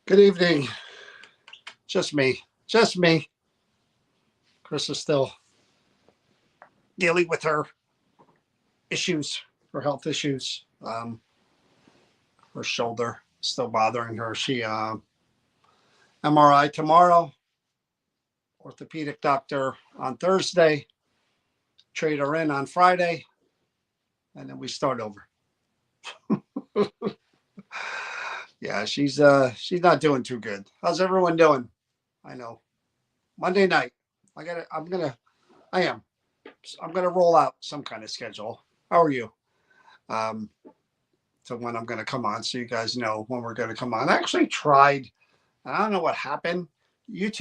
Good evening. Just me. Just me. Chris is still dealing with her issues, her health issues. Her shoulder still bothering her. She MRI tomorrow, orthopedic doctor on Thursday, trade her in on Friday, and then we start over. Yeah, she's not doing too good. How's everyone doing? I know. Monday night. I'm gonna roll out some kind of schedule. How are you? To when I'm gonna come on so you guys know when we're gonna come on. I actually tried, I don't know what happened. Not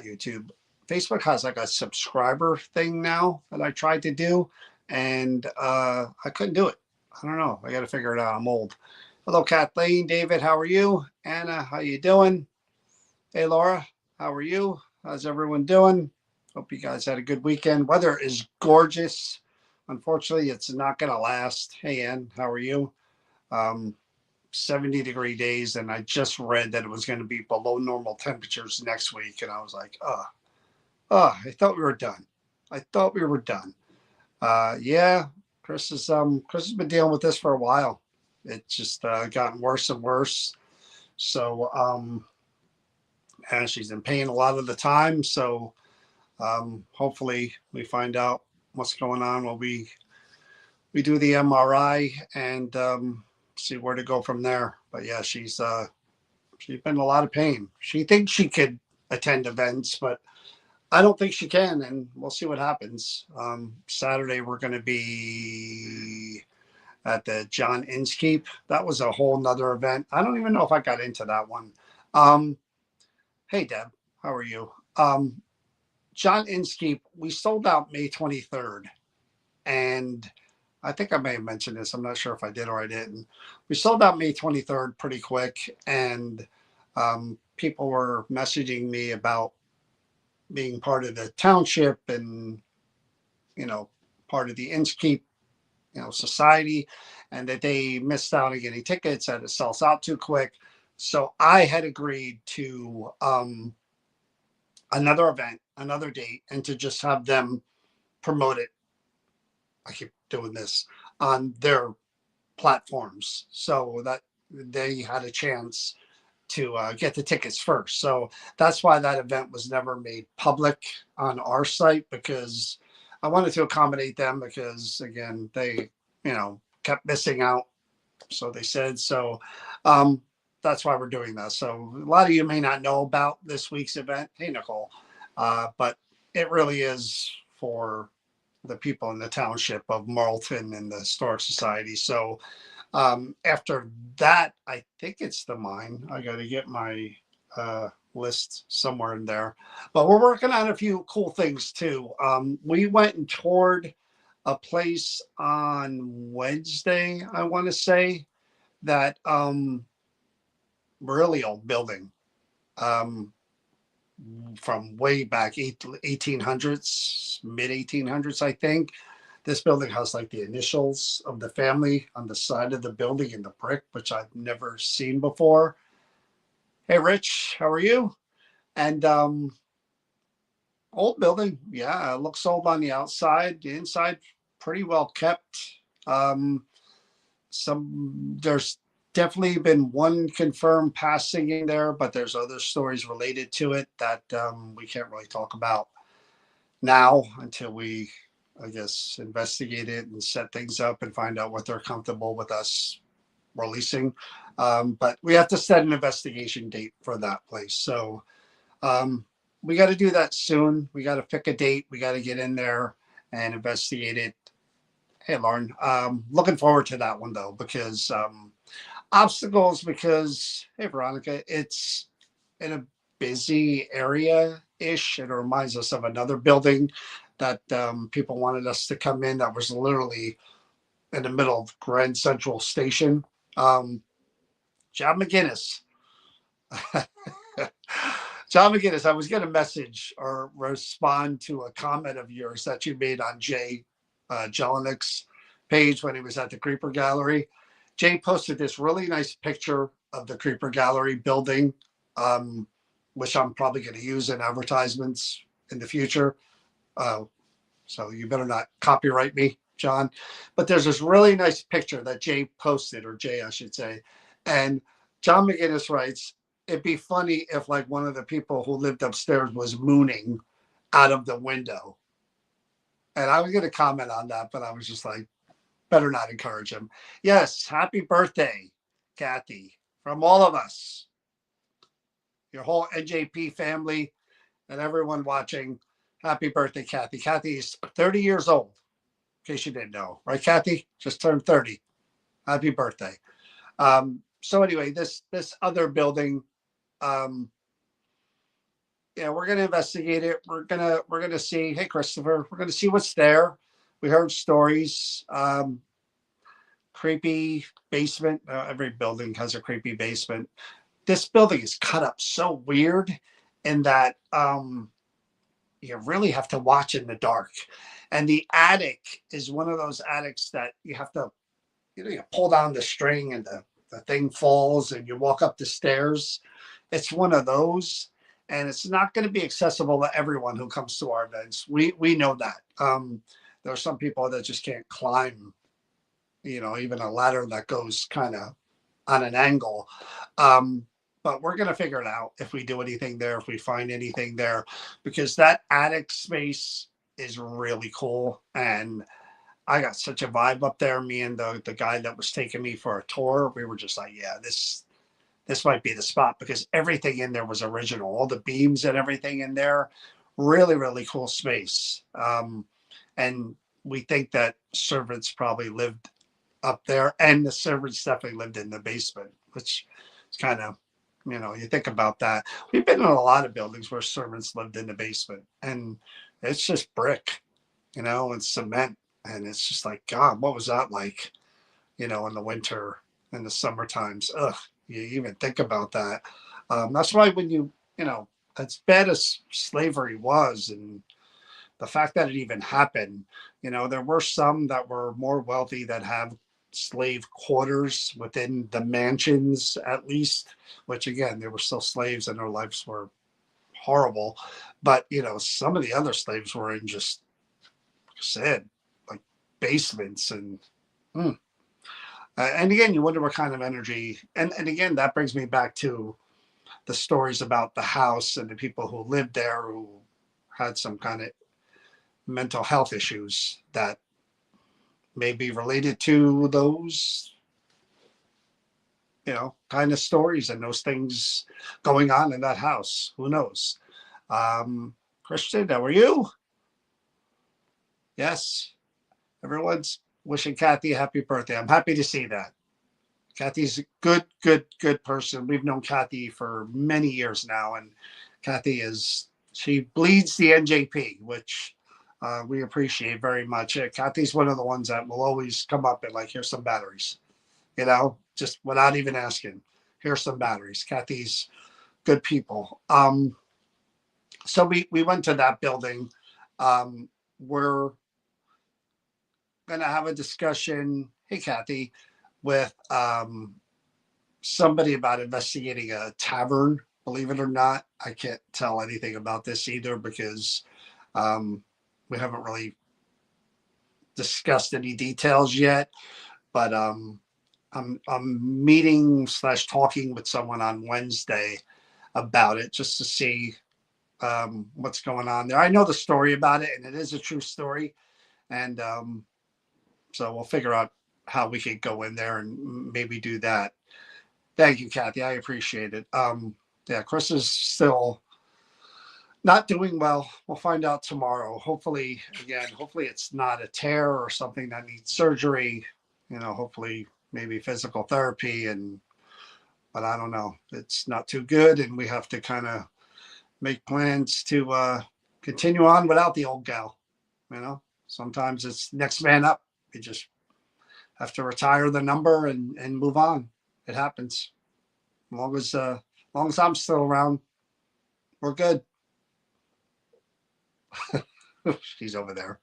YouTube. Facebook has like a subscriber thing now that I tried to do, and I couldn't do it. I don't know. I got to figure it out. I'm old. Hello, Kathleen, David. How are you? Anna, how you doing? Hey, Laura, how are you? How's everyone doing? Hope you guys had a good weekend. Weather is gorgeous. Unfortunately, it's not going to last. Hey, Ann, how are you? 70-degree days, and I just read that it was going to be below normal temperatures next week, and I was like, I thought we were done. I thought we were done. Yeah, Chris has been dealing with this for a while. It's just gotten worse and worse. So and she's in pain a lot of the time. So hopefully we find out what's going on when we do the MRI and see where to go from there. But yeah, she's been in a lot of pain. She thinks she could attend events, but I don't think she can, and we'll see what happens. Saturday we're going to be at the John Inskeep. That was a whole nother event. I don't even know if I got into that one. Hey Deb, how are you? John Inskeep, we sold out May 23rd, and I think I may have mentioned this. I'm not sure if I did or I didn't. We sold out May 23rd pretty quick, and people were messaging me about being part of the township and, part of the Inskeep, society, and that they missed out on getting tickets, that it sells out too quick. So I had agreed to another event, another date, and to just have them promote it. I keep doing this on their platforms so that they had a chance to get the tickets first. So that's why that event was never made public on our site, because I wanted to accommodate them, because again, they, kept missing out. So they said, so um, that's why we're doing that. So a lot of you may not know about this week's event. Hey, Nicole. But it really is for the people in the township of Marlton and the Historic Society. So after that, I think it's the mine. I got to get my list somewhere in there. But we're working on a few cool things too. We went and toured a place on Wednesday, I want to say, that really old building. Um, from way back 1800s, mid 1800s, I think. This building has like the initials of the family on the side of the building in the brick, which I've never seen before. Hey, Rich, how are you? And old building, yeah, it looks old on the outside. The inside, pretty well kept. Um, there's definitely been one confirmed passing in there, but there's other stories related to it that we can't really talk about now until we, I guess, investigate it and set things up and find out what they're comfortable with us releasing. But we have to set an investigation date for that place. So um, we got to do that soon. We got to pick a date. We got to get in there and investigate it. Hey, Lauren, looking forward to that one though, because obstacles, because, hey, Veronica, it's in a busy area ish. It reminds us of another building that people wanted us to come in that was literally in the middle of Grand Central Station. John McGinnis. John McGinnis, I was going to message or respond to a comment of yours that you made on Jay Jelinik's page when he was at the Creeper Gallery. Jay posted this really nice picture of the Creeper Gallery building, which I'm probably going to use in advertisements in the future. So you better not copyright me, John. But there's this really nice picture that Jay posted, or Jay, I should say. And John McGinnis writes, it'd be funny if like one of the people who lived upstairs was mooning out of the window. And I was going to comment on that, but I was just like, better not encourage him. Yes, happy birthday, Kathy, from all of us, your whole NJP family, and everyone watching. Happy birthday, Kathy. Kathy is 30 years old, in case you didn't know. Right, Kathy? Just turned 30. Happy birthday. So anyway, this other building, yeah, we're gonna investigate it. We're gonna see. Hey, Christopher, we're gonna see what's there. We heard stories. Creepy basement. Every building has a creepy basement. This building is cut up so weird in that you really have to watch in the dark. And the attic is one of those attics that you have to, you pull down the string and the thing falls and you walk up the stairs. It's one of those. And it's not going to be accessible to everyone who comes to our events. We know that. There are some people that just can't climb, even a ladder that goes kind of on an angle. But we're going to figure it out if we do anything there, if we find anything there, because that attic space is really cool. And I got such a vibe up there. Me and the guy that was taking me for a tour, we were just like, yeah, this might be the spot, because everything in there was original. All the beams and everything in there, really, really cool space. And we think that servants probably lived up there, and the servants definitely lived in the basement, which is kind of, you think about that. We've been in a lot of buildings where servants lived in the basement, and it's just brick, and cement. And it's just like, God, what was that like, in the winter and the summer times? Ugh, you even think about that. That's why when as bad as slavery was, and the fact that it even happened, there were some that were more wealthy that have slave quarters within the mansions, at least, which again, they were still slaves and their lives were horrible. But, some of the other slaves were in just, like I said, like basements and again, you wonder what kind of energy, and again, that brings me back to the stories about the house and the people who lived there who had some kind of mental health issues that may be related to those, kind of stories and those things going on in that house. Who knows? Christian, how are you? Yes, everyone's wishing Kathy a happy birthday. I'm happy to see that. Kathy's a good person. We've known Kathy for many years now, and Kathy she bleeds the NJP, which we appreciate very much. Kathy's one of the ones that will always come up and like, here's some batteries, just without even asking. Here's some batteries. Kathy's good people. So we went to that building. We're going to have a discussion, hey, Kathy, with somebody about investigating a tavern. Believe it or not, I can't tell anything about this either because we haven't really discussed any details yet. But I'm meeting / talking with someone on Wednesday about it just to see what's going on there. I know the story about it, and it is a true story. And so we'll figure out how we could go in there and maybe do that. Thank you, Kathy. I appreciate it. Yeah, Chris is still not doing well. We'll find out tomorrow. Hopefully it's not a tear or something that needs surgery. Hopefully maybe physical therapy, but I don't know. It's not too good, and we have to kind of make plans to continue on without the old gal. Sometimes it's next man up. You just have to retire the number and move on. It happens. As long as I'm still around, we're good. She's over there,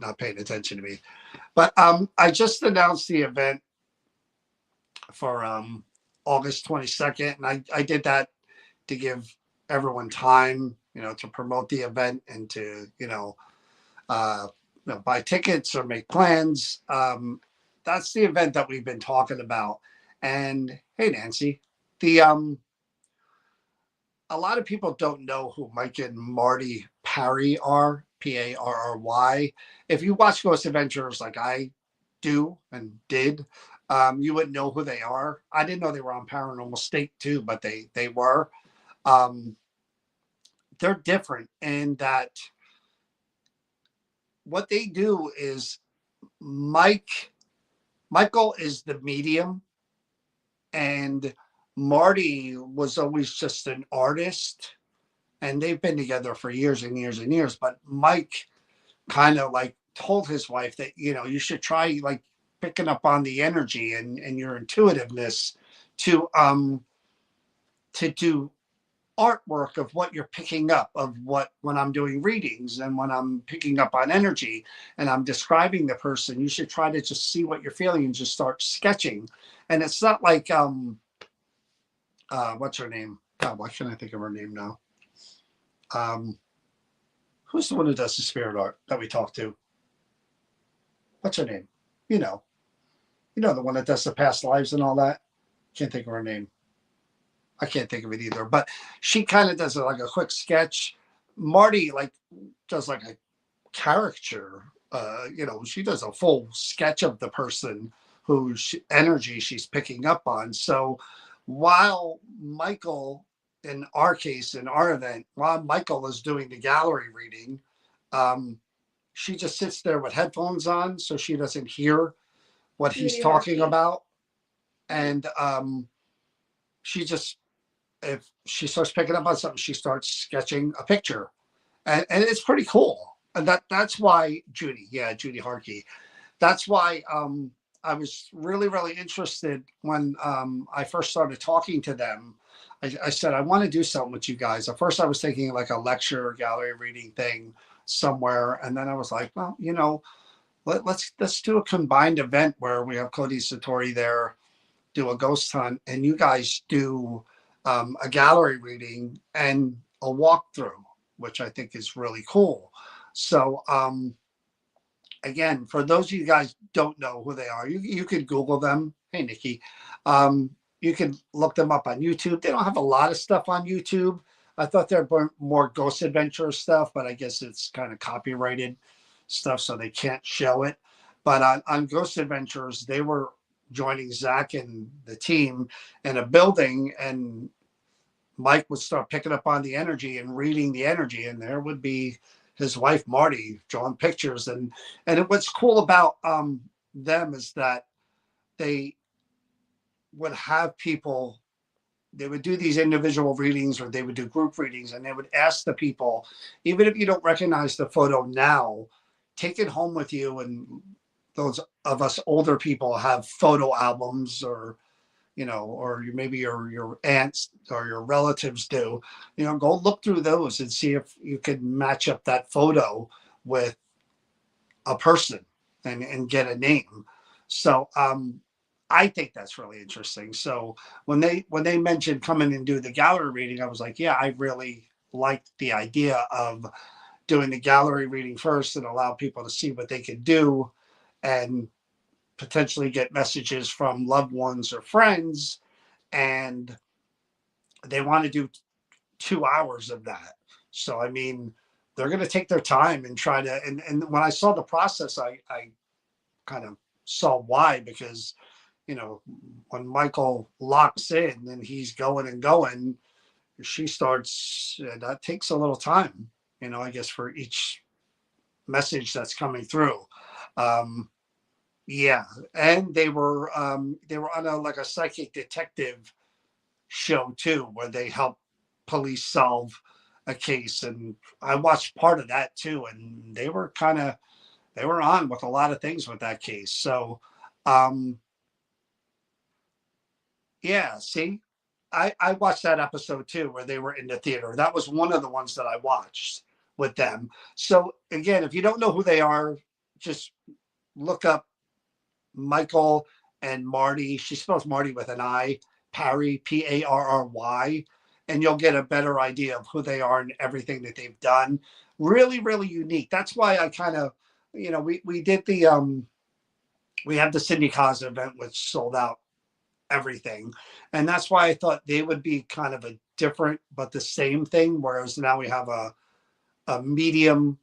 not paying attention to me. But I just announced the event for August 22nd, and I did that to give everyone time, to promote the event and to buy tickets or make plans. That's the event that we've been talking about. And hey, Nancy, the a lot of people don't know who Mike and Marty Parry are, Parry. If you watch Ghost Adventures like I do and did, you wouldn't know who they are. I didn't know they were on Paranormal State too, but they were. They're different in that what they do is Michael is the medium, and Marty was always just an artist, and they've been together for years and years and years. But Mike kind of like told his wife that, you should try like picking up on the energy and your intuitiveness to do artwork of what you're picking up of when I'm doing readings and when I'm picking up on energy and I'm describing the person, you should try to just see what you're feeling and just start sketching. And it's not like what's her name? God, why can't I think of her name now? Who's the one who does the spirit art that we talked to? What's her name? The one that does the past lives and all that. Can't think of her name. I can't think of it either, but she kind of does like a quick sketch. Marty does like a caricature. She does a full sketch of the person whose energy she's picking up on. So while Michael, in our case, in our event, while Michael is doing the gallery reading, she just sits there with headphones on so she doesn't hear what he's talking about. And if she starts picking up on something, she starts sketching a picture. And it's pretty cool. And that's why Judy Harkey. That's why I was really, really interested when I first started talking to them. I said, I want to do something with you guys. At first I was thinking like a lecture gallery reading thing somewhere. And then I was like, well, let's do a combined event where we have Cody Satori there, do a ghost hunt, and you guys do a gallery reading and a walkthrough, which I think is really cool. So again, for those of you guys don't know who they are, you could Google them. Hey, Nikki. You can look them up on YouTube. They don't have a lot of stuff on YouTube. I thought there were more Ghost Adventure stuff, but I guess it's kind of copyrighted stuff, so they can't show it. But on Ghost Adventures, they were joining Zach and the team in a building, and Mike would start picking up on the energy and reading the energy, and there would be his wife Marty drawing pictures. And what's cool about them is that they would have people, they would do these individual readings or they would do group readings, and they would ask the people, even if you don't recognize the photo now, take it home with you. And those of us older people have photo albums, or or maybe your aunts or your relatives do. Go look through those and see if you could match up that photo with a person and get a name. So I think that's really interesting. So when they mentioned coming and do the gallery reading, I was like, yeah, I really liked the idea of doing the gallery reading first and allow people to see what they could do, and potentially get messages from loved ones or friends. And they want to do 2 hours of that. So I mean, they're going to take their time and try to. And when I saw the process, I kind of saw why, because when Michael locks in and he's going and going, she starts. That takes a little time, I guess, for each message that's coming through. Yeah, and they were on a like a psychic detective show too, where they help police solve a case, and I watched part of that too, and they were on with a lot of things with that case. So, um, yeah, see, I watched that episode too, where they were in the theater. That was one of the ones that I watched with them. So again, if you don't know who they are, just look up Michael and Marty. She spells Marty with an I, Parry, Parry, and you'll get a better idea of who they are and everything that they've done. Really, really unique. That's why I kind of, we did we had the Cindy Cos event, which sold out everything, and that's why I thought they would be kind of a different but the same thing. Whereas now we have a medium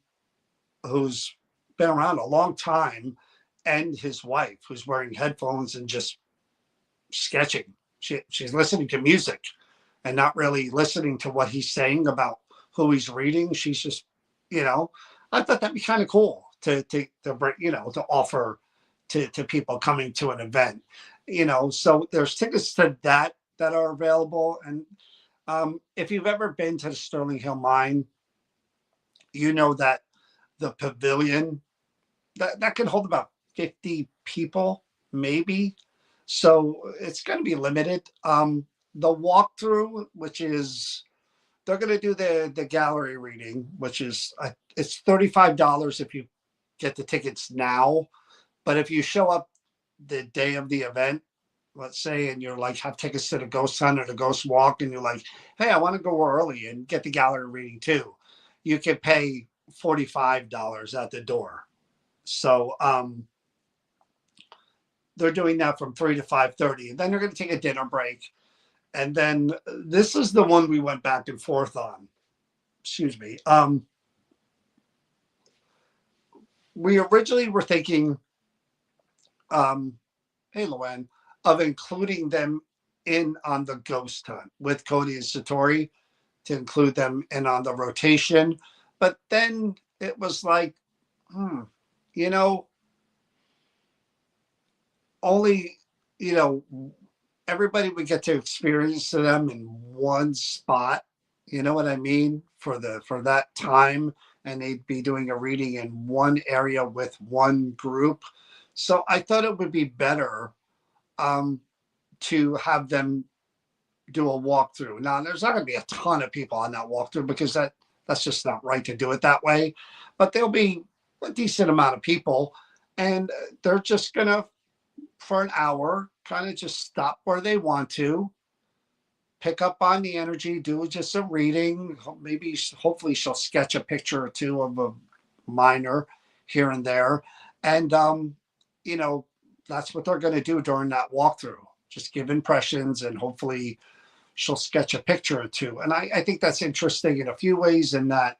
who's been around a long time, and his wife who's wearing headphones and just sketching. She's listening to music and not really listening to what he's saying about who he's reading. She's just, I thought that'd be kind of cool to bring, to offer to people coming to an event. So there's tickets to that are available. And if you've ever been to the Sterling Hill Mine, you know that the pavilion that can hold about 50 people, maybe. So it's going to be limited. The walkthrough, which is they're going to do the gallery reading, which is it's $35 if you get the tickets now. But if you show up the day of the event, let's say, and you're like have tickets to the ghost hunt or the ghost walk, and you're like, hey, I want to go early and get the gallery reading too, you can pay $45 at the door. So they're doing that from 3 to 5:30, and then they're going to take a dinner break. And then this is the one we went back and forth on. Excuse me. We originally were thinking, hey, Luann, of including them in on the ghost hunt with Cody and Satori, to include them in on the rotation. But then it was like, you know, only, you know, everybody would get to experience them in one spot. You know what I mean? For that time, and they'd be doing a reading in one area with one group. So I thought it would be better to have them do a walkthrough. Now, there's not going to be a ton of people on that walkthrough because that's just not right to do it that way. But there'll be a decent amount of people, and they're just going to, for an hour, kind of just stop where they want to, pick up on the energy, do just a reading. Maybe, hopefully, she'll sketch a picture or two of a minor here and there. And, you know, that's what they're going to do during that walkthrough. just give impressions, and hopefully she'll sketch a picture or two. And I think that's interesting in a few ways, in that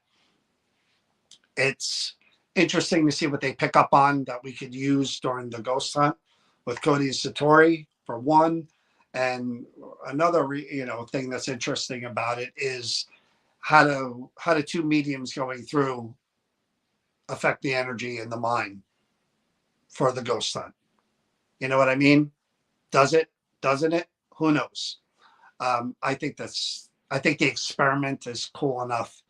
it's interesting to see what they pick up on that we could use during the ghost hunt with Cody and Satori, for one. And another thing that's interesting about it is how do two mediums going through affect the energy in the mind for the ghost hunt. You know what I mean? Does it? Doesn't it? Who knows? I think the experiment is cool enough,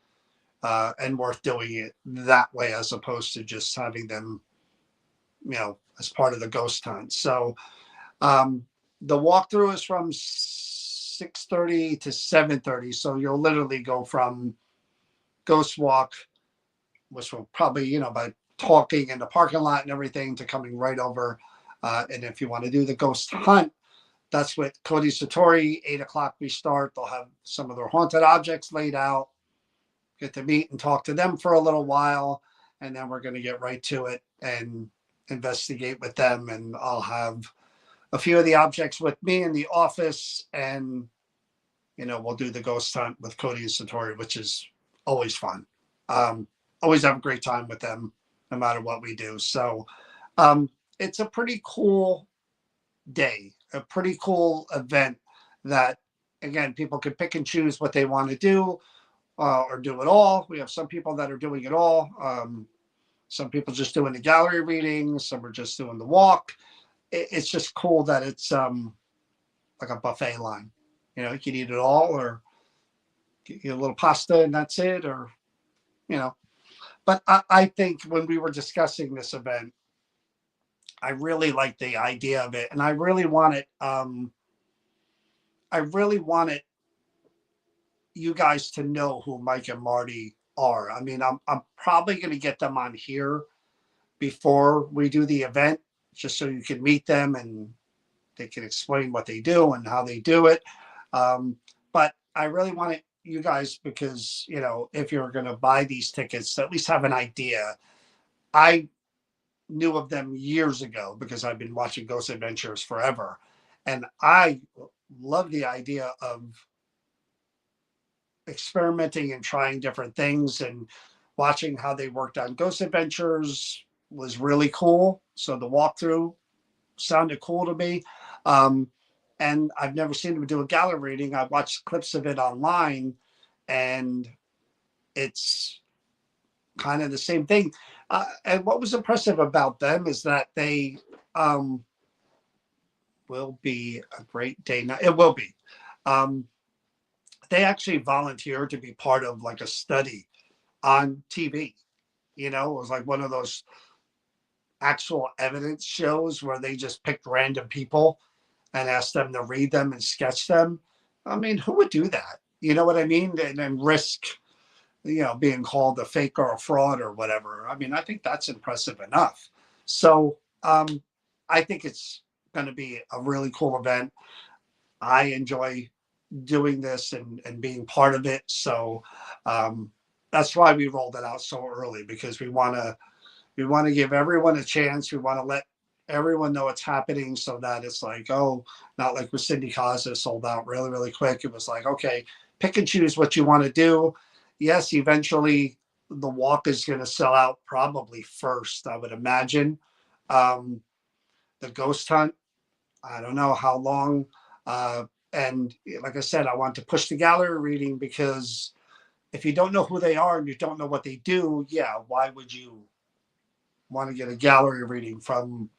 and worth doing it that way, as opposed to just having them, as part of the ghost hunt. So the walkthrough is from 6:30 to 7:30. So you'll literally go from ghost walk, which will probably, by talking in the parking lot and everything, to coming right over. And if you want to do the ghost hunt, that's with Cody Satori. 8 o'clock we start. They'll have some of their haunted objects laid out. Get to meet and talk to them for a little while, and then we're going to get right to it and investigate with them. And I'll have a few of the objects with me in the office, and we'll do the ghost hunt with Cody and Satori, which is always fun. Always have a great time with them, no matter what we do. So it's a pretty cool day, a pretty cool event that, again, people can pick and choose what they want to do, or do it all. We have some people that are doing it all. Some people just doing the gallery readings. Some are just doing the walk. It's just cool that it's like a buffet line. You can eat it all, or get a little pasta and that's it, or. But I think when we were discussing this event, I really like the idea of it, and I really want it. I really wanted you guys to know who Mike and Marty are. I mean, I'm probably going to get them on here before we do the event, just so you can meet them and they can explain what they do and how they do it. But I really wanted you guys, because if you're going to buy these tickets, to at least have an idea. I knew of them years ago because I've been watching Ghost Adventures forever, and I love the idea of experimenting and trying different things, and watching how they worked on Ghost Adventures was really cool. So the walkthrough sounded cool to me. And I've never seen them do a gallery reading. I've watched clips of it online, and it's kind of the same thing. And what was impressive about them is that they will be a great day. Now, it will be. They actually volunteered to be part of like a study on TV. It was like one of those actual evidence shows where they just picked random people and asked them to read them and sketch them. I mean, who would do that? You know what I mean? And risk, being called a fake or a fraud or whatever. I mean, I think that's impressive enough. So I think it's going to be a really cool event. I enjoy doing this and being part of it. So that's why we rolled it out so early, because we want to give everyone a chance. We want to let everyone know it's happening, so that it's like, oh, not like with Cindy Casa, sold out really, really quick. It was like, okay, pick and choose what you want to do. Yes, eventually the walk is going to sell out probably first, I would imagine. The ghost hunt, I don't know how long. And like I said, I want to push the gallery reading, because if you don't know who they are and you don't know what they do, yeah, why would you want to get a gallery reading from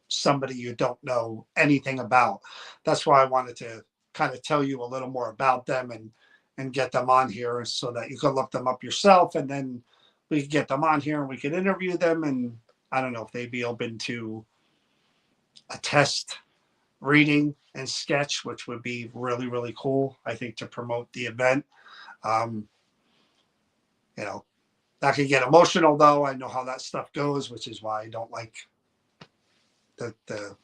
somebody you don't know anything about? That's why I wanted to kind of tell you a little more about them, and get them on here so that you can look them up yourself, and then we can get them on here and we can interview them. And I don't know if they'd be open to a test reading and sketch, which would be really, really cool, I think, to promote the event. That could get emotional, though. I know how that stuff goes, which is why I don't like the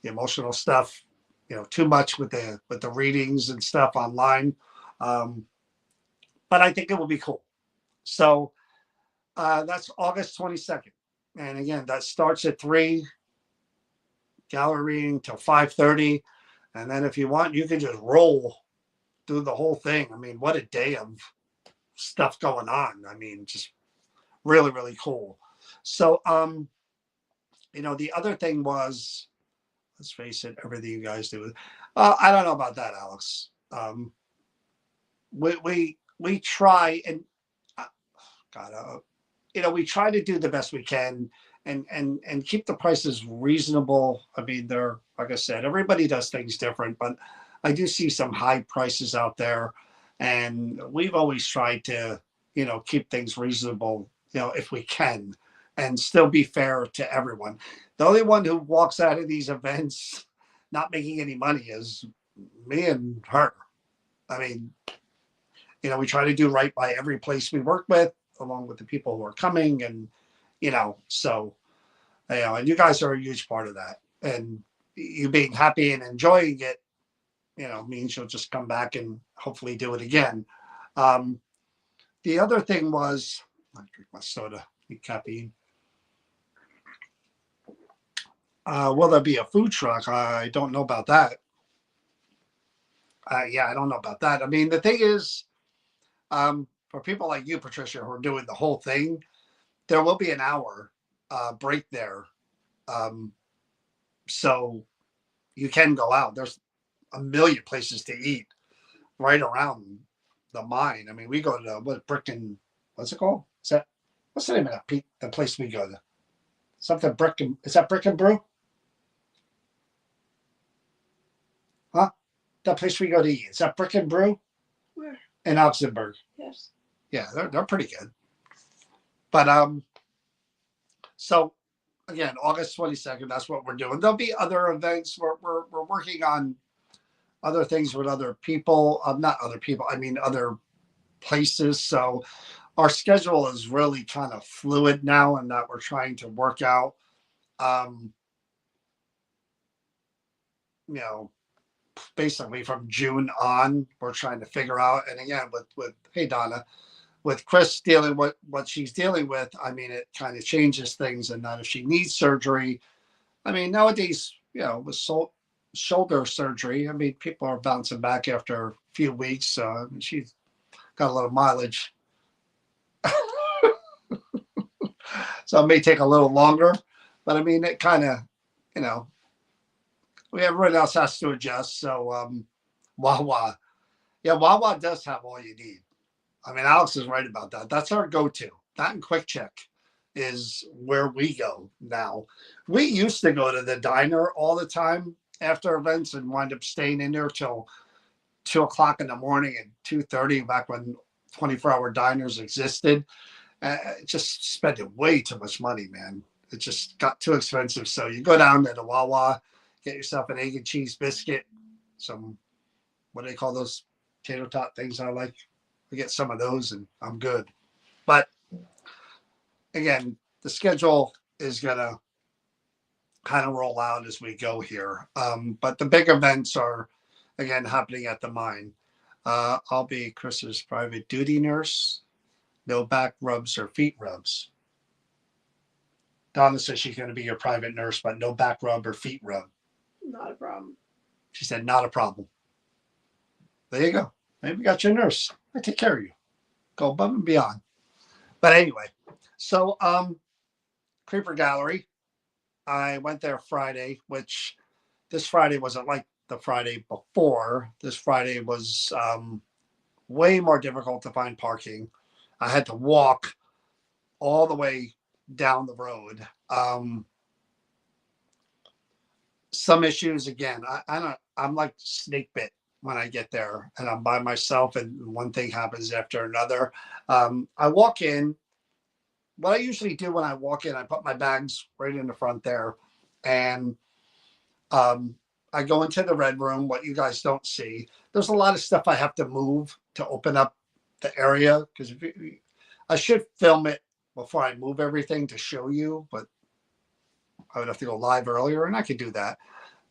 emotional stuff, too much with the readings and stuff online. But I think it will be cool. So that's August 22nd. And again, that starts at 3, gallery reading till 5:30. And then if you want, you can just roll through the whole thing. I mean, what a day of stuff going on. I mean, just really, really cool. So, the other thing was, let's face it, everything you guys do. I don't know about that, Alex. We try and uh, God, we try to do the best we can and keep the prices reasonable. I mean, they're like I said, everybody does things different, but I do see some high prices out there, and we've always tried to keep things reasonable, if we can, and still be fair to everyone. The only one who walks out of these events not making any money is me and her. I mean, we try to do right by every place we work with, along with the people who are coming, and so and you guys are a huge part of that. And you being happy and enjoying it, means you'll just come back and hopefully do it again. Um, the other thing was, I drink my soda, caffeine. Will there be a food truck? I don't know about that. Yeah, I don't know about that. I mean, the thing is, for people like you, Patricia, who are doing the whole thing, there will be an hour break there. Um, so you can go out. There's a million places to eat right around the mine. I mean, we go to what's it called? What's the name of the place we go to? Something is that Brick and Brew? Huh? That place we go to eat. Is that Brick and Brew? Where? In Augsburg. Yes. Yeah, they're pretty good. But so again, August 22nd, that's what we're doing. There'll be other events. We're working on other things with other people. Not other people, I mean other places. So our schedule is really kind of fluid now, and that we're trying to work out. Um, you know, Basically from June on, we're trying to figure out. And again, with hey Donna, with Chris dealing with what she's dealing with, I mean, it kind of changes things. And not if she needs surgery. I mean, nowadays, with shoulder surgery, I mean, people are bouncing back after a few weeks. She's got a little mileage, so it may take a little longer. But I mean, it kind of, you know, everyone else has to adjust. So, Wawa, yeah, Wawa does have all you need. I mean, Alex is right about that. That's our go-to. That and Quick Check is where we go now. We used to go to the diner all the time after events and wind up staying in there till 2 o'clock in the morning and 2:30 back when 24-hour diners existed. Just spending way too much money, man. It just got too expensive. So you go down to the Wawa, get yourself an egg and cheese biscuit, some, what do they call those potato tot things I like? I get some of those and I'm good. But again, the schedule is going to kind of roll out as we go here. But the big events are, again, happening at the mine. I'll be Chris's private duty nurse. No back rubs or feet rubs. Donna says she's going to be your private nurse, but no back rub or feet rub. Not a problem. She said, not a problem. There you go. Maybe we got your nurse. I take care of you. Go above and beyond. But anyway, so Creeper Gallery. I went there Friday, which this Friday wasn't like the Friday before. This Friday was way more difficult to find parking. I had to walk all the way down the road. Some issues again. I don't. I'm like snake bit when I get there, and I'm by myself, and one thing happens after another. I walk in. What I usually do when I walk in, I put my bags right in the front there, and um, I go into the red room. What you guys don't see, there's a lot of stuff I have to move to open up the area because I should film it before I move everything to show you, but I would have to go live earlier, and I could do that.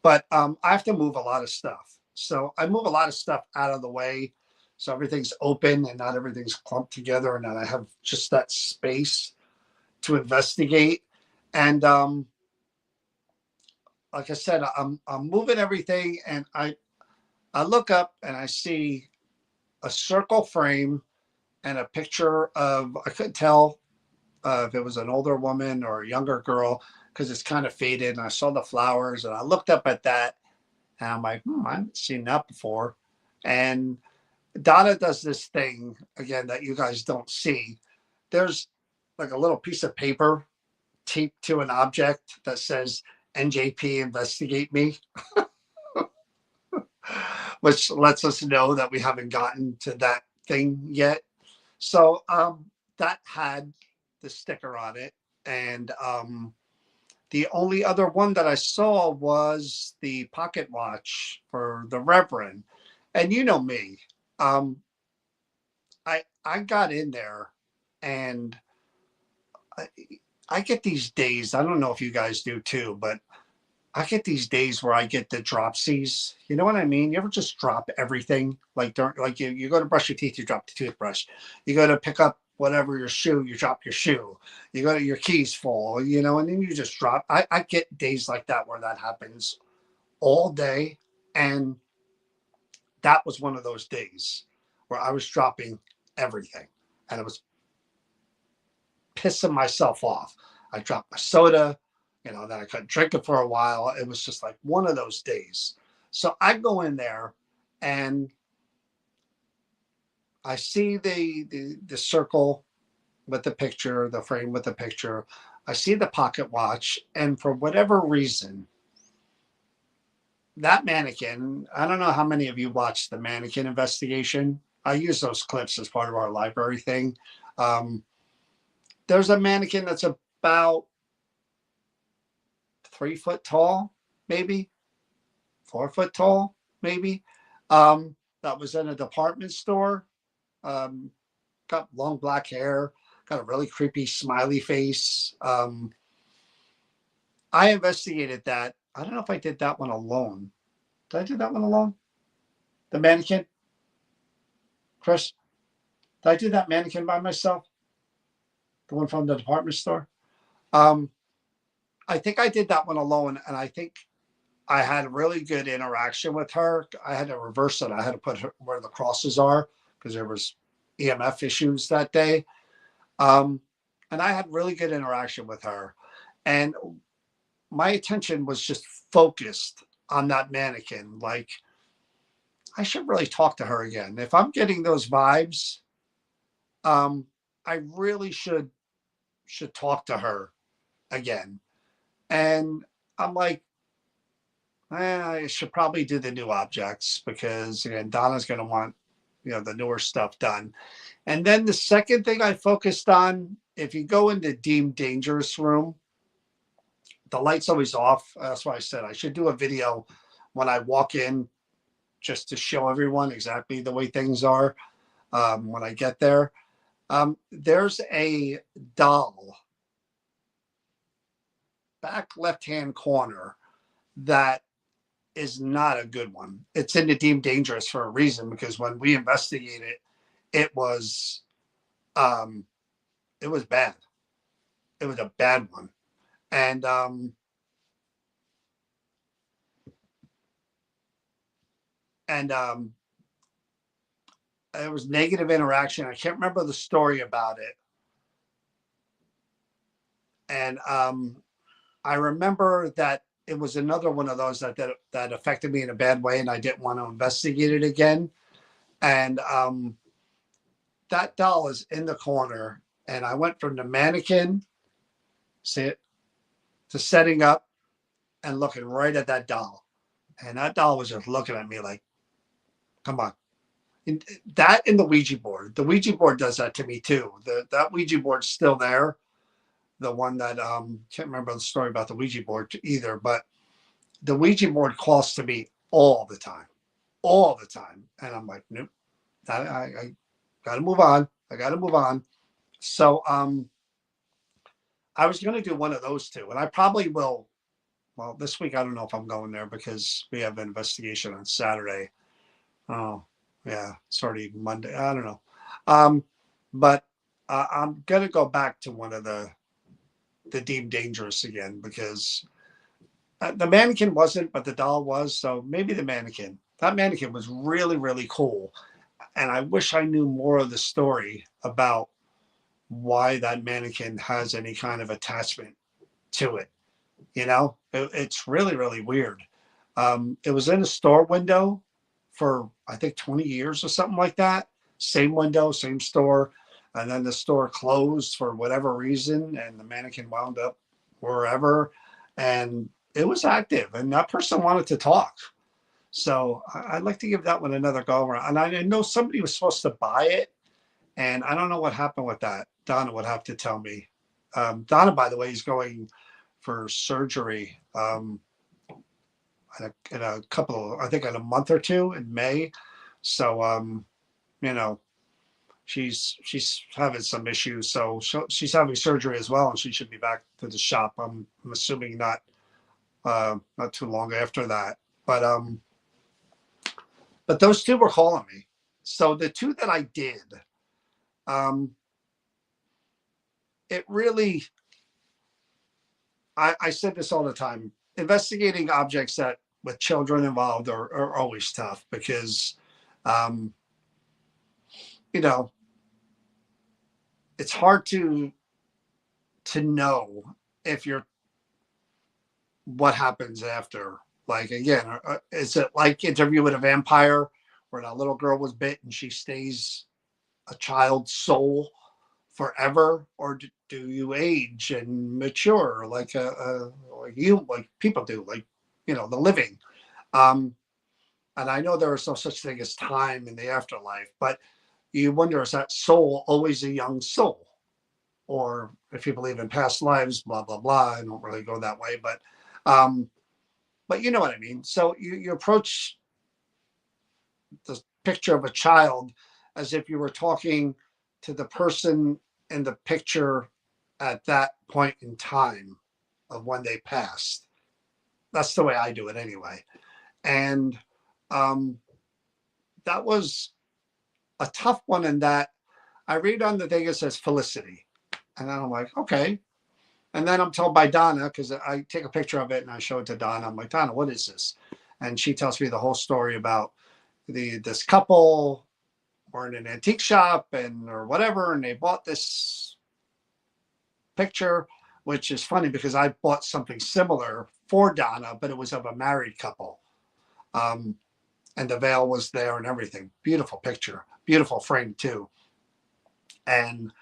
But I have to move a lot of stuff. So I move a lot of stuff out of the way so everything's open and not everything's clumped together, and that I have just that space to investigate. And like I said, I'm moving everything, and I look up and I see a circle frame and a picture of, I couldn't tell if it was an older woman or a younger girl because it's kind of faded. And I saw the flowers, and I looked up at that, and I'm like, I haven't seen that before. And Donna does this thing again that you guys don't see. There's like a little piece of paper taped to an object that says NJP investigate me, which lets us know that we haven't gotten to that thing yet. So that had the sticker on it. And the only other one that I saw was the pocket watch for the Reverend. And you know me, um, I got in there, and I, I get these days. I don't know if you guys do too, but I get these days where I get the dropsies. You know what I mean? You ever just drop everything? Like like you go to brush your teeth, you drop the toothbrush. You go to pick up whatever your shoe, you drop your shoe. You go to your keys fall, and then you just drop. I get days like that where that happens all day. And that was one of those days where I was dropping everything. And it was pissing myself off. I dropped my soda, then I couldn't drink it for a while. It was just like one of those days. So I go in there, and I see the circle with the picture, the frame with the picture. I see the pocket watch, and for whatever reason, that mannequin, I don't know how many of you watched the mannequin investigation. I use those clips as part of our library thing. Um, there's a mannequin that's about 3 foot tall, maybe 4 foot tall, maybe. That was in a department store. Um, got long black hair, got a really creepy smiley face. I investigated that. I don't know if I did that one alone. Did I do that one alone? The mannequin, Chris? Did I do that mannequin by myself? The one from the department store? Um, I think I did that one alone, and I think I had really good interaction with her. I had to reverse it. I had to put her where the crosses are because there was EMF issues that day. Um, and I had really good interaction with her. And my attention was just focused on that mannequin. Like, I should really talk to her again. If I'm getting those vibes, um, I really should talk to her again. And I'm like, I should probably do the new objects because again, Donna's going to want the newer stuff done. And then the second thing I focused on, if you go into deemed dangerous room, the light's always off. That's why I said I should do a video when I walk in just to show everyone exactly the way things are when I get there. There's a doll back left hand corner that is not a good one. It's in the deemed dangerous for a reason because when we investigated it was um, it was bad. It was a bad one, and and there was negative interaction. I can't remember the story about it, and I remember that it was another one of those that affected me in a bad way, and I didn't want to investigate it again. And that doll is in the corner, and I went from the mannequin, see it, to setting up and looking right at that doll, and that doll was just looking at me like, "Come on." And that in the Ouija board. The Ouija board does that to me too. That Ouija board's still there. The one that can't remember the story about the Ouija board either, but the Ouija board calls to me all the time, and I'm like, nope, I got to move on. I got to move on. So I was going to do one of those two, and I probably will. Well, this week I don't know if I'm going there because we have an investigation on Saturday. Oh, yeah, it's already Monday. I don't know, but I'm gonna go back to one of the deemed dangerous again because The mannequin wasn't, but the doll was. So maybe the mannequin. That mannequin was really, really cool. And I wish I knew more of the story about why that mannequin has any kind of attachment to it. It's really, really weird. It was in a store window for, I think, 20 years or something like that. Same window, same store. And then the store closed for whatever reason, and the mannequin wound up wherever. And it was active, and that person wanted to talk. So I'd like to give that one another go around. And I know somebody was supposed to buy it, and I don't know what happened with that. Donna would have to tell me. Donna, by the way, is going for surgery in a couple of, I think in a month or two in May. So, you know, she's having some issues. So she's having surgery as well, and she should be back to the shop. I'm assuming not too long after that. But those two were calling me. So the two that I did, um, it really, I said this all the time. Investigating objects that with children involved are always tough because, um, you know, it's hard to know if you're what happens after. Like again, is it like Interview with a Vampire, where that little girl was bit and she stays a child's soul forever, or do you age and mature like people do, like the living? Um, and I know there is no such thing as time in the afterlife, but you wonder, is that soul always a young soul? Or if you believe in past lives, blah blah blah. I don't really go that way, um, but you know what I mean. So you approach the picture of a child as if you were talking to the person in the picture at that point in time of when they passed. That's the way I do it anyway. And um, that was a tough one in that I read on the thing it says Felicity. And then I'm like, okay. And then I'm told by Donna, because I take a picture of it and I show it to Donna. I'm like, Donna, what is this? And she tells me the whole story about this couple were in an antique shop and or whatever, and they bought this picture, which is funny because I bought something similar for Donna, but it was of a married couple. Um, and the veil was there and everything. Beautiful picture, beautiful frame too. And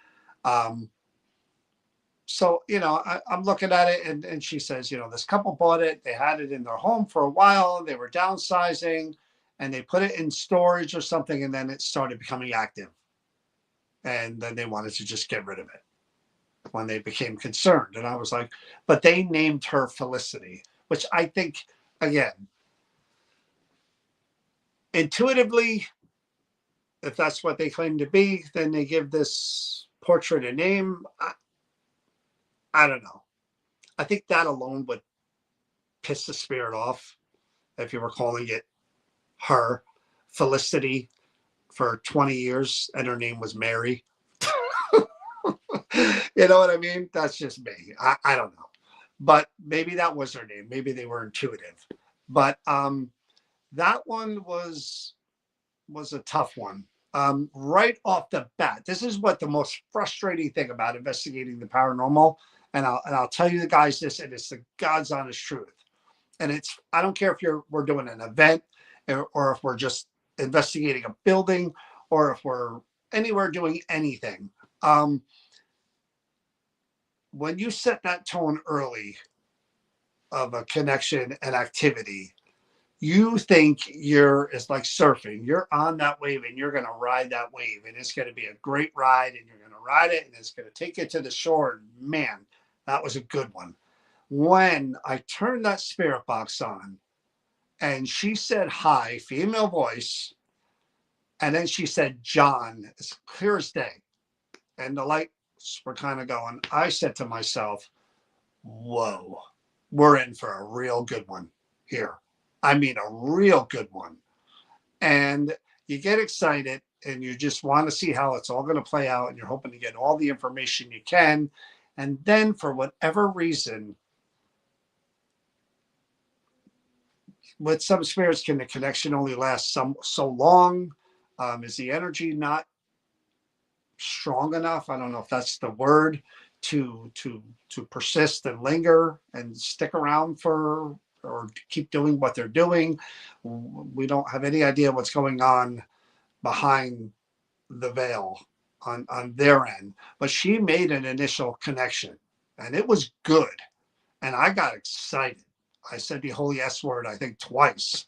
so, I'm looking at it, and she says, this couple bought it. They had it in their home for a while. They were downsizing, and they put it in storage or something, and then it started becoming active. And then they wanted to just get rid of it when they became concerned. And I was like, but they named her Felicity, which I think, again, intuitively, if that's what they claim to be, then they give this portrait a name. I don't know. I think that alone would piss the spirit off if you were calling it her Felicity for 20 years and her name was Mary. You know what I mean? That's just me. I don't know. But maybe that was her name. Maybe they were intuitive. But that one was a tough one. Right off the bat, this is what the most frustrating thing about investigating the paranormal, and I'll tell you the guys this, and it's the God's honest truth. And I don't care if we're doing an event or if we're just investigating a building or if we're anywhere doing anything. When you set that tone early of a connection and activity, you think it's like surfing. You're on that wave and you're going to ride that wave, and it's going to be a great ride, and you're going to ride it, and it's going to take you to the shore. And man, that was a good one. When I turned that spirit box on and she said hi, female voice, and then she said John, it's clear as day, and the lights were kind of going, I said to myself, whoa, we're in for a real good one here. I mean, a real good one. And you get excited and you just want to see how it's all going to play out, and you're hoping to get all the information you can. And then for whatever reason, with some spirits, can the connection only last so long? Is the energy not strong enough? I don't know if that's the word, to persist and linger and stick around for, or keep doing what they're doing. We don't have any idea what's going on behind the veil on their end. But she made an initial connection, and it was good. And I got excited. I said the holy S word, I think twice.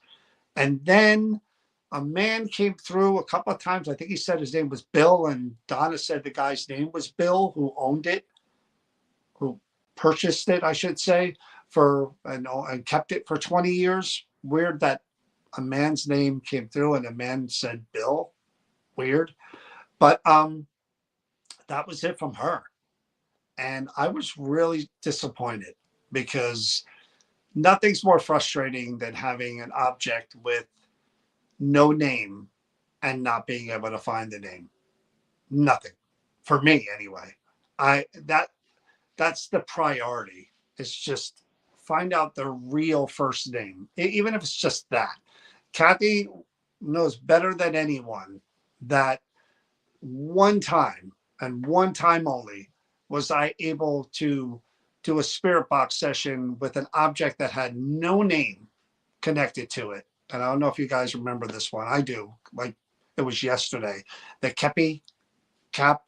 And then a man came through a couple of times. I think he said his name was Bill, and Donna said the guy's name was Bill, who owned it, who purchased it, I should say, for and kept it for 20 years. Weird that a man's name came through and a man said Bill. Weird. But that was it from her. And I was really disappointed because nothing's more frustrating than having an object with no name and not being able to find the name. Nothing. For me anyway. I that's the priority. It's just find out the real first name. Even if it's just that. Kathy knows better than anyone that one time, and one time only, was I able to do a spirit box session with an object that had no name connected to it. And I don't know if you guys remember this one. I do. Like it was yesterday. The Kepi Cap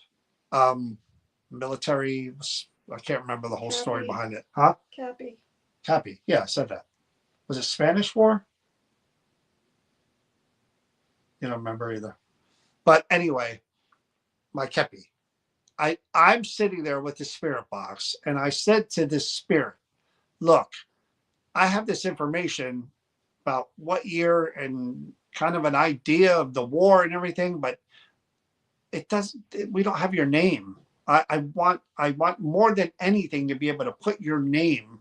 military. I can't remember the whole story behind it. Huh? Cappy. Cappy. Yeah, I said that. Was it Spanish War? You don't remember either. But anyway, my Kepi. I'm sitting there with the spirit box, and I said to this spirit, look, I have this information about what year and kind of an idea of the war and everything, but we don't have your name. I want more than anything to be able to put your name,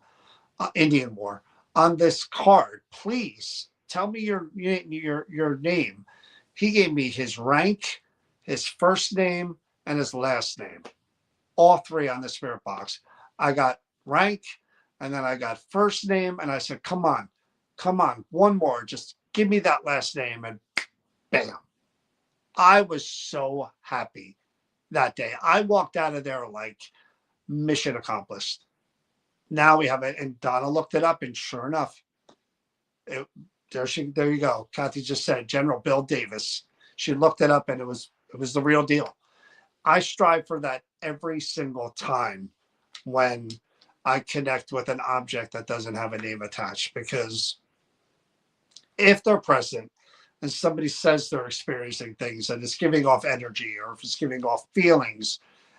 Indian War, on this card. Please tell me your name. He gave me his rank, his first name, and his last name. All three on the spirit box. I got rank, and then I got first name, and I said, come on, one more. Just give me that last name, and bam. I was so happy that day. I walked out of there like mission accomplished. Now we have it, and Donna looked it up, and sure enough, there you go. Kathy just said General Bill Davis. She looked it up, and it was the real deal. I strive for that every single time when I connect with an object that doesn't have a name attached, because if they're present and somebody says they're experiencing things and it's giving off energy, or if it's giving off feelings,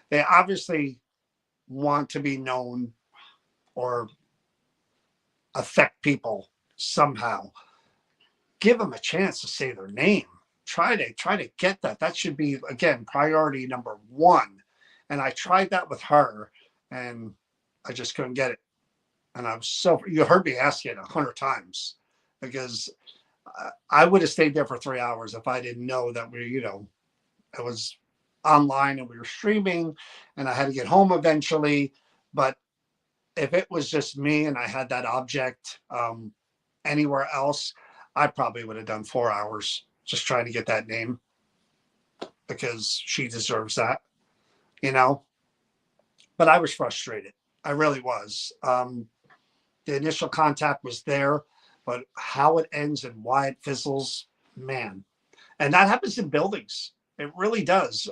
they obviously want to be known or affect people somehow. Give them a chance to say their name. Try to get that. That should be, again, priority number one. And I tried that with her, and I just couldn't get it. And I was you heard me ask it 100 times, because I would have stayed there for 3 hours if I didn't know that it was online and we were streaming, and I had to get home eventually. But if it was just me and I had that object anywhere else, I probably would have done 4 hours just trying to get that name, because she deserves that, But I was frustrated. I really was. The initial contact was there, but how it ends and why it fizzles, man. And that happens in buildings. It really does.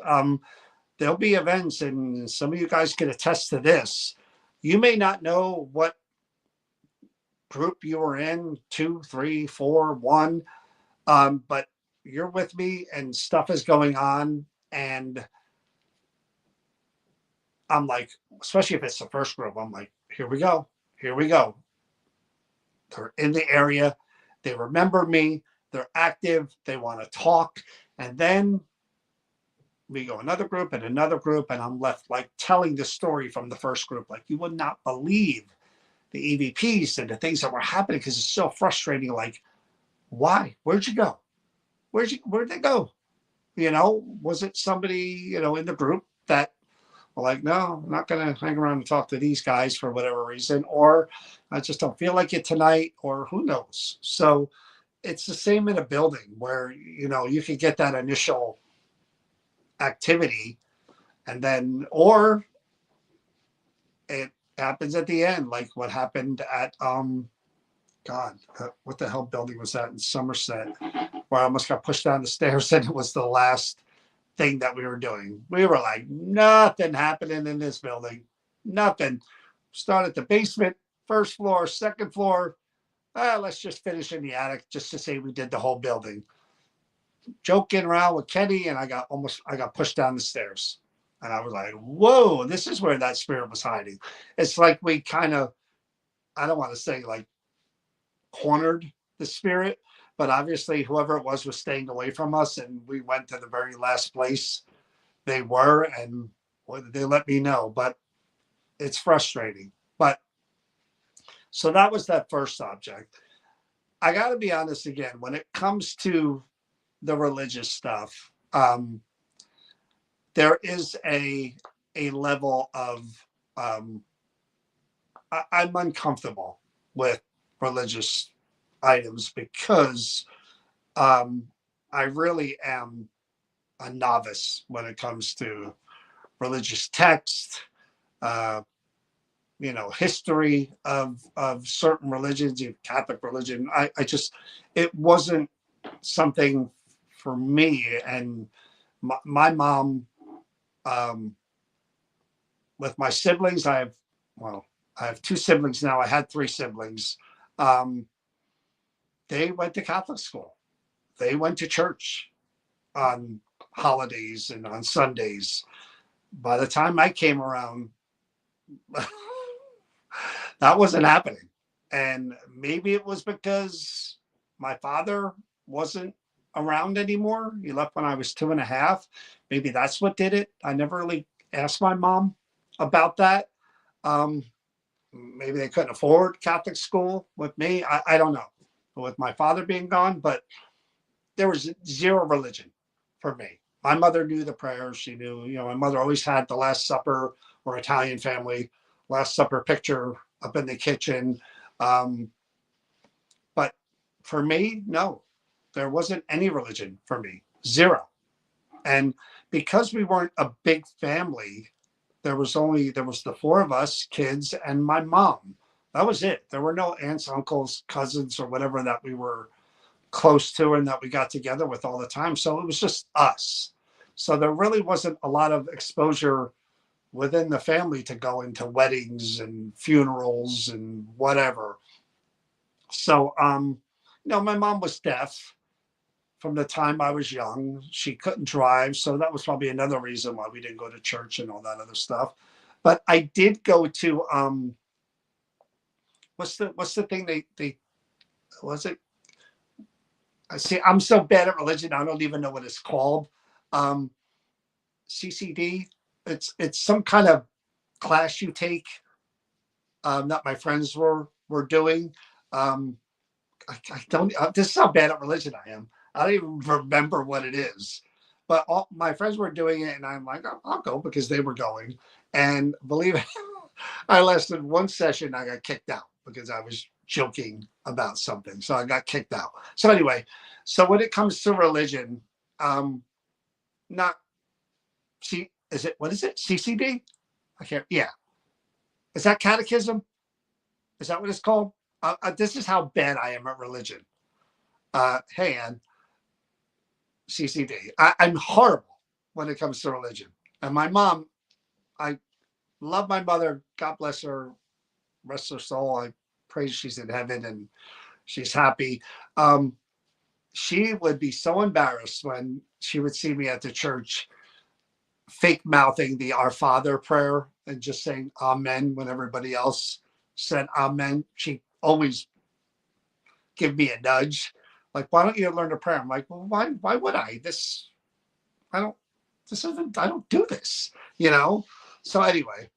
There'll be events, and some of you guys can attest to this. You may not know what group you were in, 2, 3, 4, 1, but you're with me and stuff is going on, and I'm like, especially if it's the first group, I'm like, here we go. They're in the area. They remember me. They're active. They want to talk. And then we go another group, and I'm left like telling the story from the first group. Like, you would not believe the EVPs and the things that were happening, because it's so frustrating. Like, why? Where'd you go? Where'd they go? Was it somebody, in the group that Like, no, I'm not going to hang around and talk to these guys for whatever reason, or I just don't feel like it tonight, or who knows. So it's the same in a building where, you can get that initial activity and then, or it happens at the end, like what happened at, God, what the hell building was that in Somerset, where I almost got pushed down the stairs and it was the last thing that we were doing. We were like, nothing happening in this building. Nothing. Start at the basement, first floor, second floor. Let's just finish in the attic just to say we did the whole building. Joking around with Kenny, and I got pushed down the stairs. And I was like, whoa, this is where that spirit was hiding. It's like we kind of, I don't want to say like cornered the spirit, but obviously whoever it was staying away from us, and we went to the very last place they were, and they let me know. But it's frustrating. But so that was that first object. I got to be honest again, when it comes to the religious stuff, there is a level of um, I'm uncomfortable with religious items because um, I really am a novice when it comes to religious text, uh, history of certain religions, Catholic religion. I just it wasn't something for me. And my mom, um, with my siblings, I have two siblings now. I had three siblings. Um, they went to Catholic school. They went to church on holidays and on Sundays. By the time I came around, that wasn't happening. And maybe it was because my father wasn't around anymore. He left when I was 2.5. Maybe that's what did it. I never really asked my mom about that. Um, Maybe they couldn't afford Catholic school with me. I don't know. With my father being gone, but there was zero religion for me. My mother knew the prayers. She knew, my mother always had the Last Supper, or Italian family, Last Supper picture up in the kitchen. Um, but for me, no, there wasn't any religion for me, zero. And because we weren't a big family, there was the four of us kids and my mom. That was it. There were no aunts, uncles, cousins, or whatever that we were close to and that we got together with all the time. So it was just us. So there really wasn't a lot of exposure within the family to go into weddings and funerals and whatever. So, my mom was deaf from the time I was young. She couldn't drive. So that was probably another reason why we didn't go to church and all that other stuff. But I did go to, what's the thing they, was it? I see, I'm so bad at religion. I don't even know what it's called. Um, CCD. It's some kind of class you take, that my friends were doing. Um, I don't. This is how bad at religion I am. I don't even remember what it is. But all my friends were doing it, and I'm like, I'll go because they were going. And believe it, I lasted one session. I got kicked out because I was joking about something. So I got kicked out. So anyway, so when it comes to religion, not see, is it what is it? CCD? I can't. Yeah, is that catechism? Is that what it's called? This is how bad I am at religion. Hey, Ann, CCD. I'm horrible when it comes to religion. And my mom, I love my mother. God bless her, rest her soul. I pray she's in heaven and she's happy. Um, she would be so embarrassed when she would see me at the church fake mouthing the Our Father prayer and just saying Amen when everybody else said Amen. She always give me a nudge. Like, why don't you learn to pray? I'm like, well, why would I? I don't, I don't do this, you know? So anyway,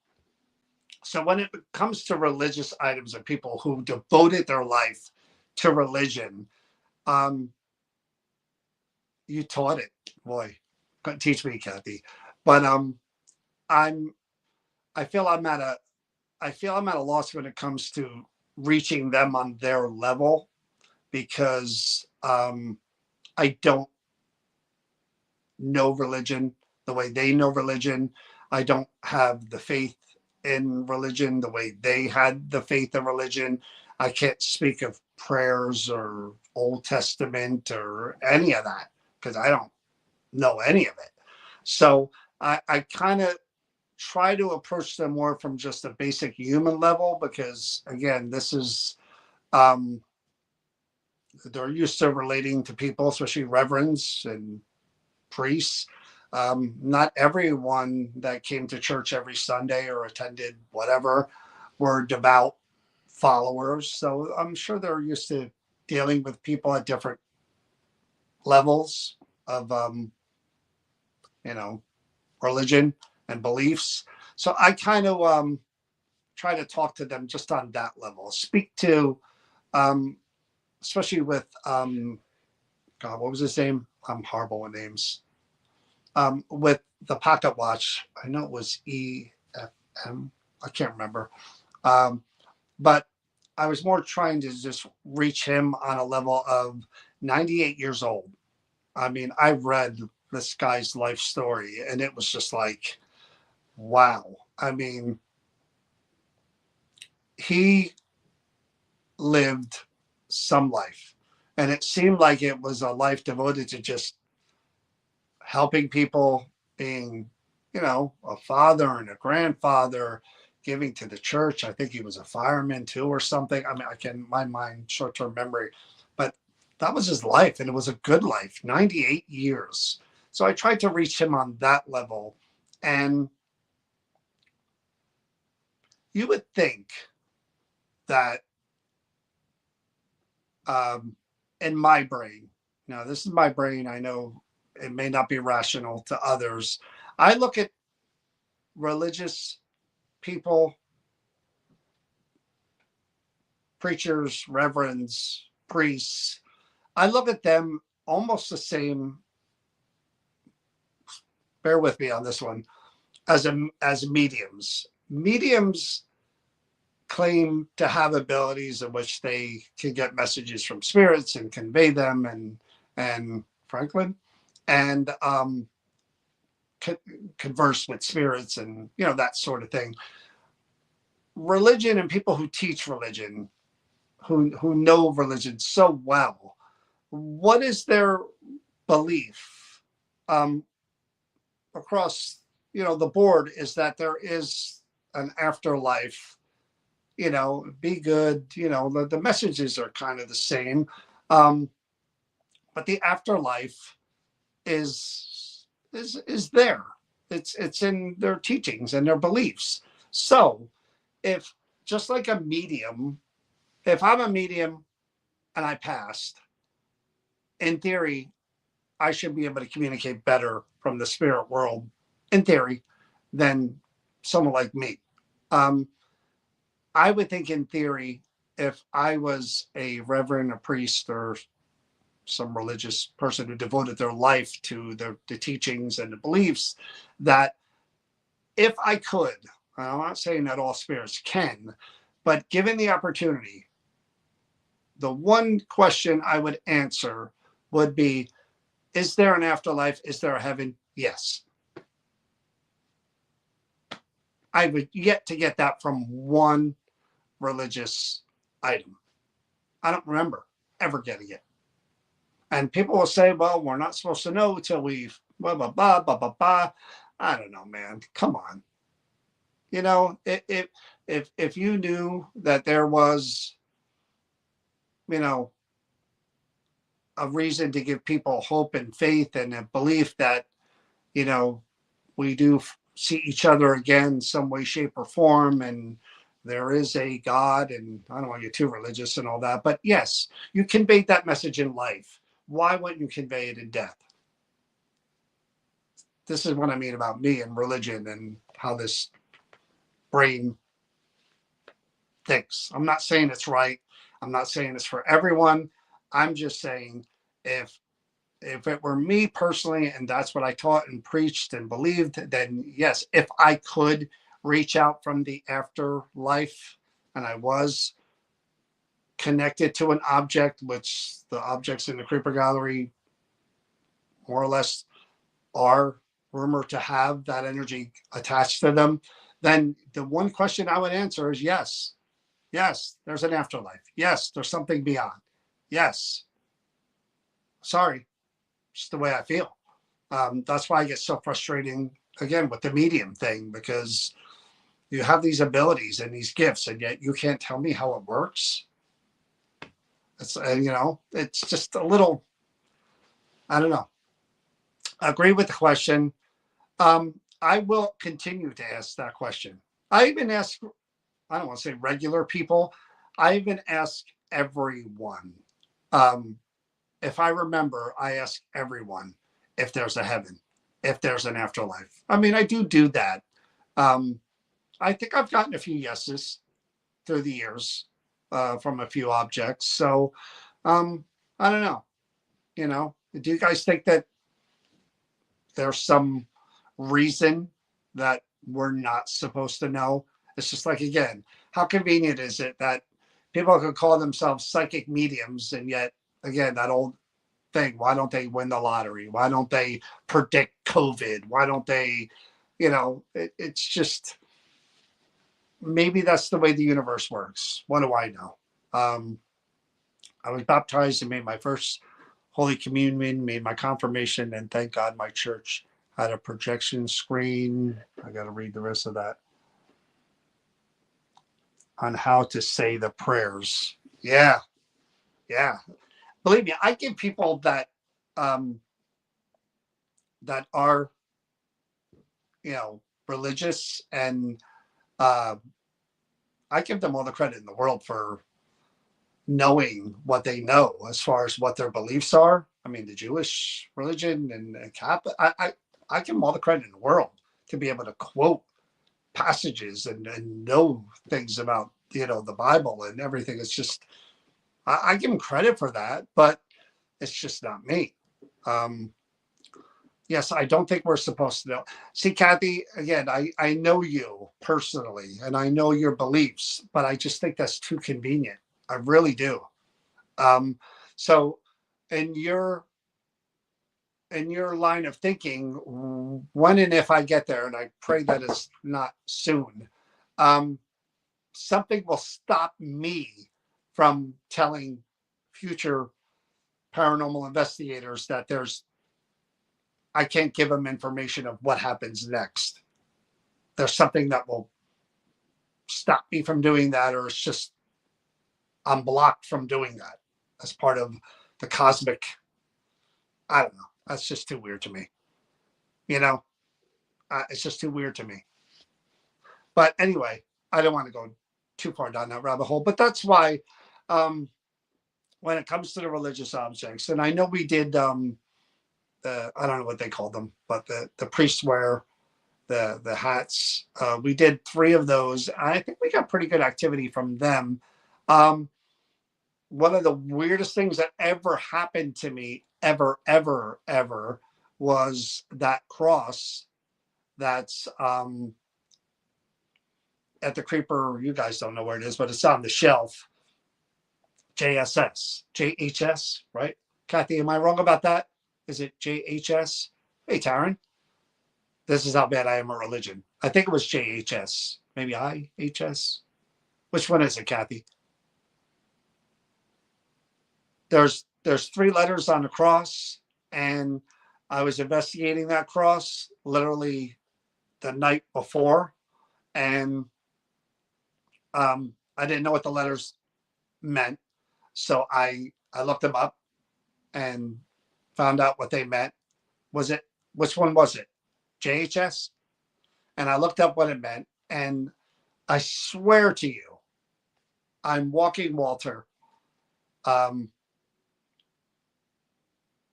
so when it comes to religious items and people who devoted their life to religion, um, you taught it, boy. Couldn't teach me, Kathy. But I'm I feel I'm at a I feel I'm at a loss when it comes to reaching them on their level because I don't know religion the way they know religion. I don't have the faith in religion the way they had the faith in religion. I can't speak of prayers or Old Testament or any of that because I don't know any of it. So I kind of try to approach them more from just a basic human level because, again, this is um, they're used to relating to people, especially reverends and priests. Not everyone that came to church every Sunday or attended whatever were devout followers. So I'm sure they're used to dealing with people at different levels of, you know, religion and beliefs. So I kind of try to talk to them just on that level. Speak to, um, especially with, God, what was his name? I'm horrible with names. With the pocket watch. I know it was EFM. I can't remember. Um, but I was more trying to just reach him on a level of 98 years old. I mean, I read this guy's life story and it was just like, wow. I mean, he lived some life. And it seemed like it was a life devoted to just helping people, being, a father and a grandfather, giving to the church. I think he was a fireman too, or something. I mean, I can, my mind, short term memory, but that was his life, and it was a good life, 98 years. So I tried to reach him on that level. And you would think that um, in my brain, now this is my brain, I know it may not be rational to others. I look at religious people, preachers, reverends, priests, I look at them almost the same. Bear with me on this one. As mediums, mediums claim to have abilities in which they can get messages from spirits and convey them, and Franklin, and converse with spirits, and that sort of thing. Religion and people who teach religion, who know religion so well, what is their belief um, across the board is that there is an afterlife. Be good. The messages are kind of the same, um, but the afterlife is there. It's in their teachings and their beliefs. So if, just like a medium, if I'm a medium and I passed, in theory, I should be able to communicate better from the spirit world, in theory, than someone like me. Um, I would think, in theory, if I was a reverend, a priest, or some religious person who devoted their life to the teachings and the beliefs, that if I could, I'm not saying that all spirits can, but given the opportunity, the one question I would answer would be, is there an afterlife? Is there a heaven? Yes. I would yet to get that from one religious item. I don't remember ever getting it. And people will say, well, we're not supposed to know until we've blah, blah, blah, blah, blah, blah. I don't know, man. Come on. If you knew that there was, you know, a reason to give people hope and faith and a belief that, you know, we do see each other again, some way, shape, or form, and there is a God, and I don't want to get too religious and all that, but yes, you conveyed that message in life. Why wouldn't you convey it in death? This is what I mean about me and religion and how this brain thinks. I'm not saying it's right. I'm not saying it's for everyone. I'm just saying if it were me personally and that's what I taught and preached and believed, then yes, if I could reach out from the afterlife, and I was connected to an object, which the objects in the creeper gallery more or less are rumored to have that energy attached to them, then the one question I would answer is yes. Yes, there's an afterlife. Yes, there's something beyond. Yes. Sorry, just the way I feel. That's why I get so frustrating again with the medium thing, because you have these abilities and these gifts, and yet you can't tell me how it works. It's it's just a little. I don't know. I agree with the question. I will continue to ask that question. I even ask. I don't want to say regular people. I even ask everyone. Um, if I remember, I ask everyone if there's a heaven, if there's an afterlife. I mean, I do that. Um, I think I've gotten a few yeses through the years from a few objects. So I don't know. Do you guys think that there's some reason that we're not supposed to know? It's just like, again, how convenient is it that people could call themselves psychic mediums, and yet, again, that old thing, why don't they win the lottery? Why don't they predict COVID? Why don't they, it's just, maybe that's the way the universe works. What do I know? I was baptized and made my first Holy Communion, made my confirmation, and thank God my church had a projection screen. I got to read the rest of that on how to say the prayers. Yeah, yeah. Believe me, I give people um, that are religious, and uh, I give them all the credit in the world for knowing what they know as far as what their beliefs are. I mean, the Jewish religion and Catholic, I give them all the credit in the world to be able to quote passages and know things about the Bible and everything. It's just I give them credit for that, but it's just not me. Um, yes, I don't think we're supposed to know. See, Kathy, again, I know you personally and I know your beliefs, but I just think that's too convenient. I really do. Um, so in your line of thinking, when and if I get there, and I pray that it's not soon, um, something will stop me from telling future paranormal investigators that I can't give them information of what happens next. There's something that will stop me from doing that, or it's just I'm blocked from doing that as part of the cosmic. I don't know. That's just too weird to me. You know, it's just too weird to me. But anyway, I don't want to go too far down that rabbit hole. But that's why, um, when it comes to the religious objects, and I know we did, I don't know what they called them, but the priests wear the hats. We did 3 of those. I think we got pretty good activity from them. Um, One of the weirdest things that ever happened to me, ever, was that cross that's at the creeper. You guys don't know where it is, but it's on the shelf. JSS, JHS, right? Kathy, am I wrong about that? Is it JHS? Hey, Taryn, this is how bad I am at religion. I think it was JHS, maybe IHS. Which one is it, Kathy? There's 3 letters on the cross, and I was investigating that cross literally the night before, and I didn't know what the letters meant, so I looked them up and found out what they meant. Was it, which one was it? JHS? And I looked up what it meant, and I swear to you, I'm walking Walter. Um,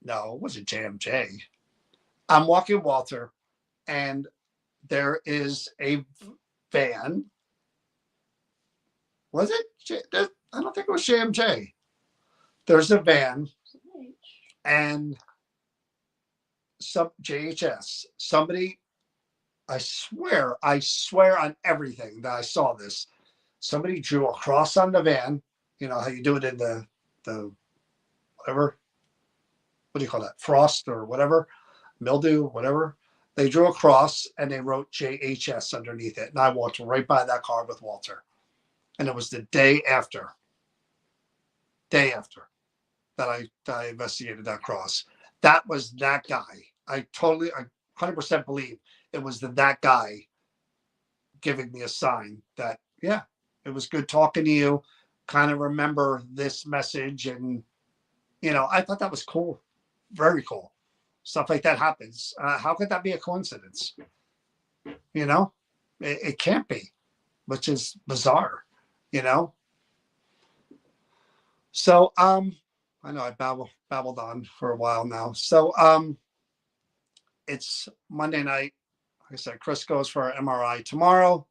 no, it wasn't JMJ. I'm walking Walter, and there is a van. Was it? I don't think it was JMJ. There's a van, and some JHS. Somebody I swear on everything that I saw this. Somebody drew a cross on the van. You know how you do it in the whatever. What do you call that? Frost or whatever, mildew, whatever. They drew a cross and they wrote JHS underneath it. And I walked right by that car with Walter. And it was the day after that I investigated that cross. That was that guy. I 100% believe it was that guy giving me a sign that, yeah, it was good talking to you. Kind of remember this message. And, I thought that was cool. Very cool. Stuff like that happens. How could that be a coincidence? You know, it can't be, which is bizarre, you know? So, I know I babbled on for a while now. So, it's Monday night. Like I said, Chris goes for an MRI tomorrow.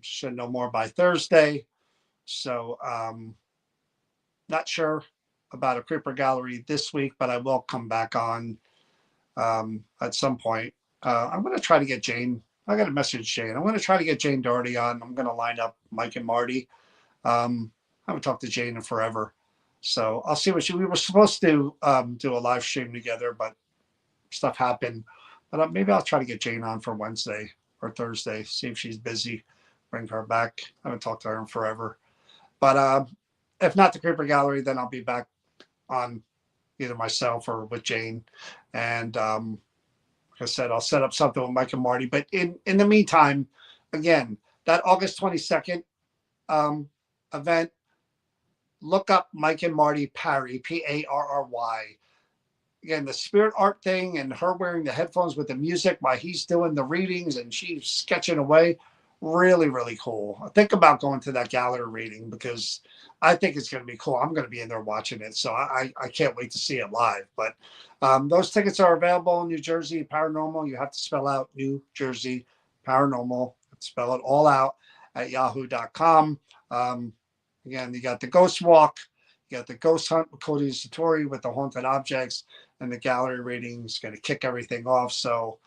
Should know more by Thursday. So, not sure about a creeper gallery this week, but I will come back on at some point. I'm going to try to get Jane. I got to message Jane. I'm going to try to get Jane Doherty on. I'm going to line up Mike and Marty. I haven't talked to Jane in forever. So I'll see what we were supposed to do a live stream together, but stuff happened. But maybe I'll try to get Jane on for Wednesday or Thursday, see if she's busy, bring her back. I haven't talked to her in forever. But if not the Creeper Gallery, then I'll be back on either myself or with Jane. And like I said, I'll set up something with Mike and Marty. But in the meantime, again, that August 22nd event, look up Mike and Marty Parry, Parry. Again, the spirit art thing and her wearing the headphones with the music while he's doing the readings and she's sketching away. Really, really cool. I think about going to that gallery reading because I think it's going to be cool. I'm going to be in there watching it. So I can't wait to see it live. But those tickets are available in New Jersey Paranormal. You have to spell out New Jersey Paranormal. Spell it all out at yahoo.com. Again, you got the Ghost Walk. You got the Ghost Hunt with Cody Satori with the haunted objects, and the gallery reading is going to kick everything off. So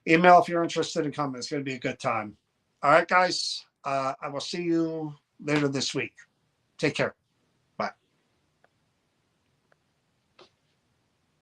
email if you're interested in coming. It's going to be a good time. All right, guys. I will see you later this week. Take care.